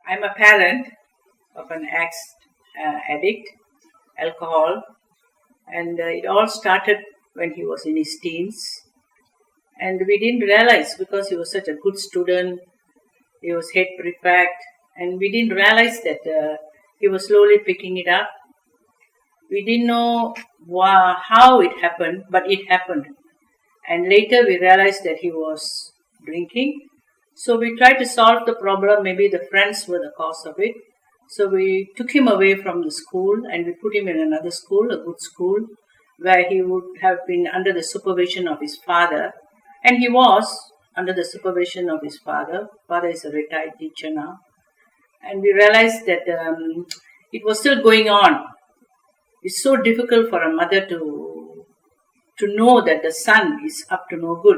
I'm a parent of an ex-addict, alcohol, and it all started when he was in his teens. And we didn't realize because he was such a good student, he was head prefect, and we didn't realize that he was slowly picking it up. We didn't know how it happened, but it happened. And later we realized that he was drinking. So we tried to solve the problem. Maybe the friends were the cause of it. So we took him away from the school and we put him in another school, a good school, where he would have been under the supervision of his father. And he was under the supervision of his father. Father is a retired teacher now. And we realized that it was still going on. It's so difficult for a mother to know that the son is up to no good.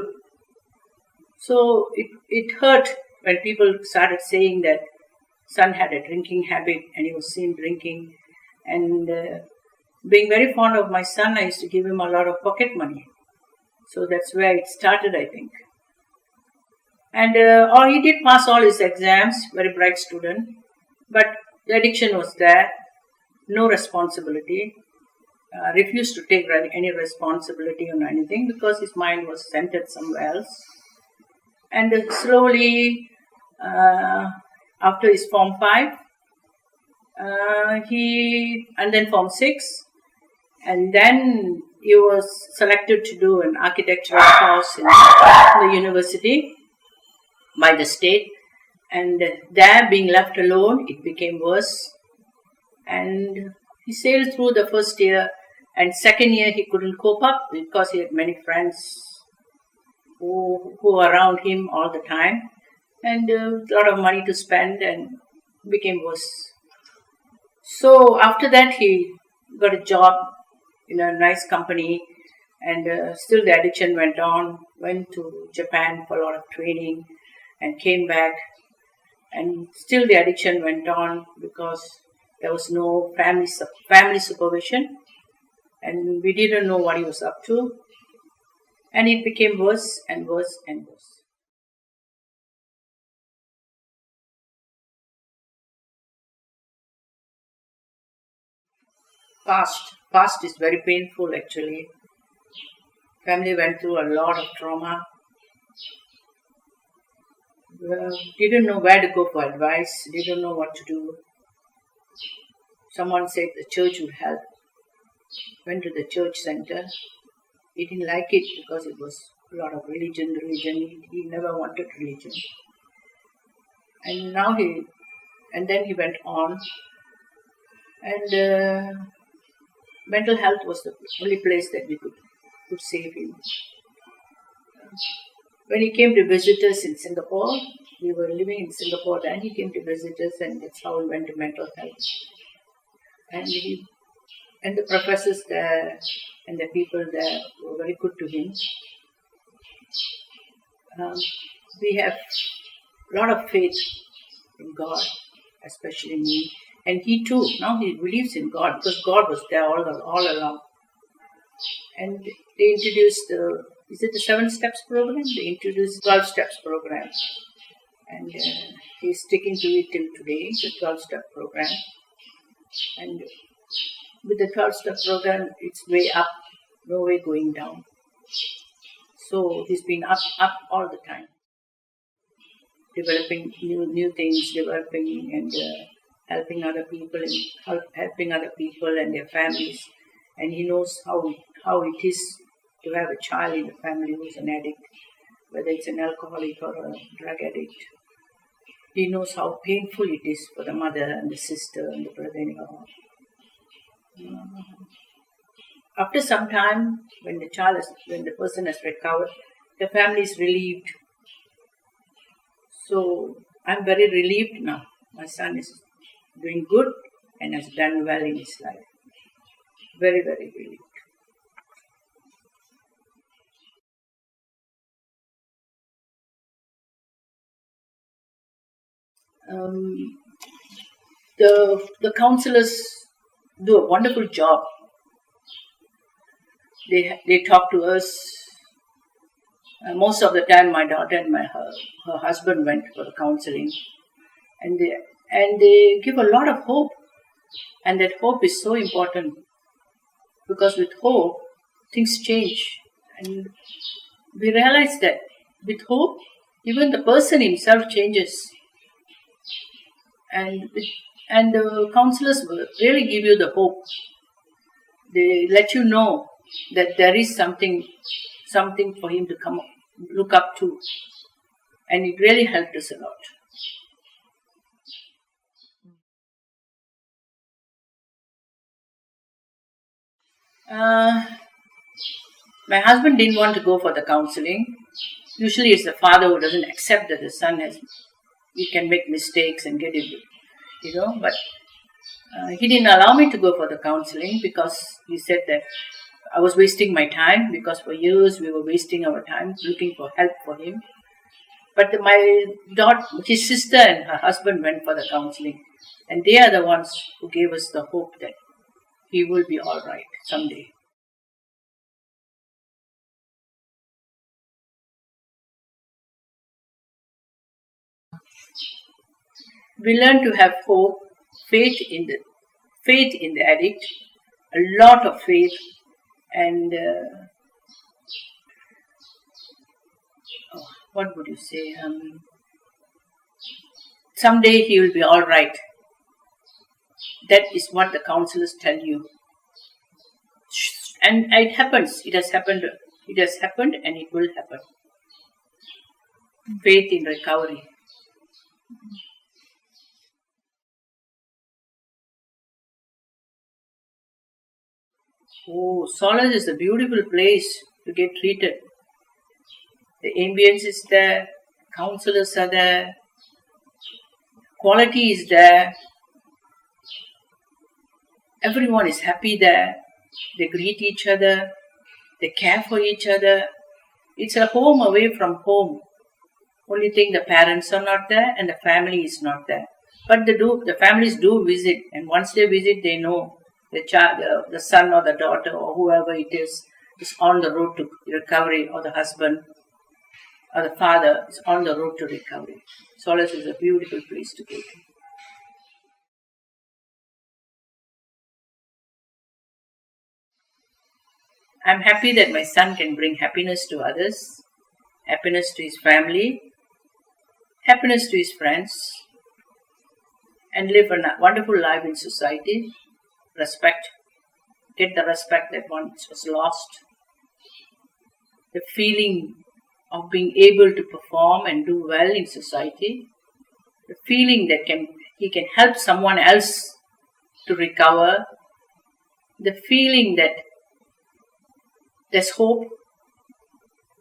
So it hurt when people started saying that son had a drinking habit and he was seen drinking. And being very fond of my son, I used to give him a lot of pocket money. So that's where it started, I think. And he did pass all his exams, very bright student. But the addiction was there, no responsibility. Refused to take any responsibility on anything because his mind was centered somewhere else. And slowly, after his Form 5, and then Form 6, and then he was selected to do an architectural course in the university by the state. And there, being left alone, it became worse. And he sailed through the first year, and second year he couldn't cope up because he had many friends who were around him all the time, and a lot of money to spend, and became worse. So after that, he got a job in a nice company, and still the addiction went on. Went to Japan for a lot of training, and came back, and still the addiction went on because there was no family supervision, and we didn't know what he was up to. And it became worse and worse and worse. Past is very painful actually. Family went through a lot of trauma. Didn't know where to go for advice, didn't know what to do. Someone said the church would help. Went to the church center. He didn't like it because it was a lot of religion. He never wanted religion. And then he went on. And mental health was the only place that we could save him. When he came to visit us in Singapore, we were living in Singapore then, he came to visit us, and that's how we went to mental health. And the professors there and the people there were very good to him. We have a lot of faith in God, especially me. And he too, now he believes in God because God was there all along. And they introduced is it the 7 Steps program? They introduced 12 Steps program. And he's sticking to it till today, the 12-step program. And with the 12-step program, it's way up, no way going down. So he's been up all the time, developing new things, developing and helping other people and their families. And he knows how it is to have a child in the family who's an addict, whether it's an alcoholic or a drug addict. He knows how painful it is for the mother and the sister and the brother-in-law. After some time, when the person has recovered, the family is relieved. So I'm very relieved now. My son is doing good and has done well in his life. Very, very relieved. The counselors do a wonderful job. They talk to us. Most of the time, my daughter and her husband went for the counseling, and and they give a lot of hope. And that hope is so important, because with hope, things change. And we realize that with hope, even the person himself changes. And the counselors will really give you the hope. They let you know that there is something for him to look up to. And it really helped us a lot. My husband didn't want to go for the counseling. Usually it's the father who doesn't accept that the son he can make mistakes and get it, but he didn't allow me to go for the counseling, because he said that I was wasting my time, because for years we were wasting our time looking for help for him. But my daughter, his sister and her husband went for the counseling, and they are the ones who gave us the hope that he will be all right someday. We learn to have hope, faith in the addict, a lot of faith, and what would you say? Someday he will be all right. That is what the counselors tell you, and it happens. It has happened. It has happened, and it will happen. Faith in recovery. Oh, Solace is a beautiful place to get treated. The ambience is there, counselors are there, quality is there, everyone is happy there, they greet each other, they care for each other. It's a home away from home. Only thing, the parents are not there and the family is not there. But the families do visit, and once they visit, they know the child, the son or the daughter or whoever it is on the road to recovery, or the husband or the father is on the road to recovery. Solace is a beautiful place to go to. I'm happy that my son can bring happiness to others, happiness to his family, happiness to his friends, and live a wonderful life in society. Get the respect that once was lost. The feeling of being able to perform and do well in society. The feeling that he can help someone else to recover. The feeling that there's hope.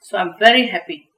So I'm very happy